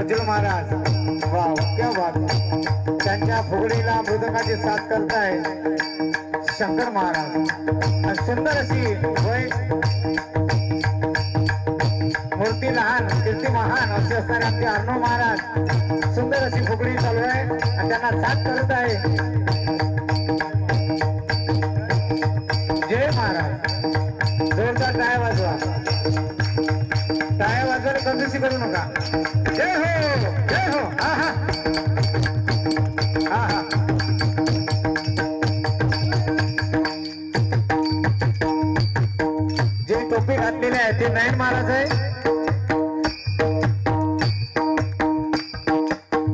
प्रज्वल महाराज, वाह क्या बात है. त्यांच्या फुगडीला मृदंगाची साथ करताय शंकर महाराज. सुंदर अशी वय, मूर्ती लहान कीर्ती महान असे असणारे आमचे अर्णव महाराज सुंदर अशी फुगडी चालू आहे आणि त्यांना साथ करत आहे. जय महाराज. जोरदार टाळ्या वाजवा, टाळ्या वाजवायला कंजूसी करू नका. जय हो जय हो. आहा आहा. जे टोपी घातलेले आहे ते नयन महाराज आहे.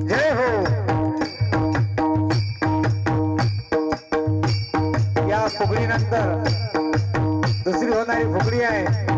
जय हो. या फुगडीनंतर दुसरी होणारी फुगडी आहे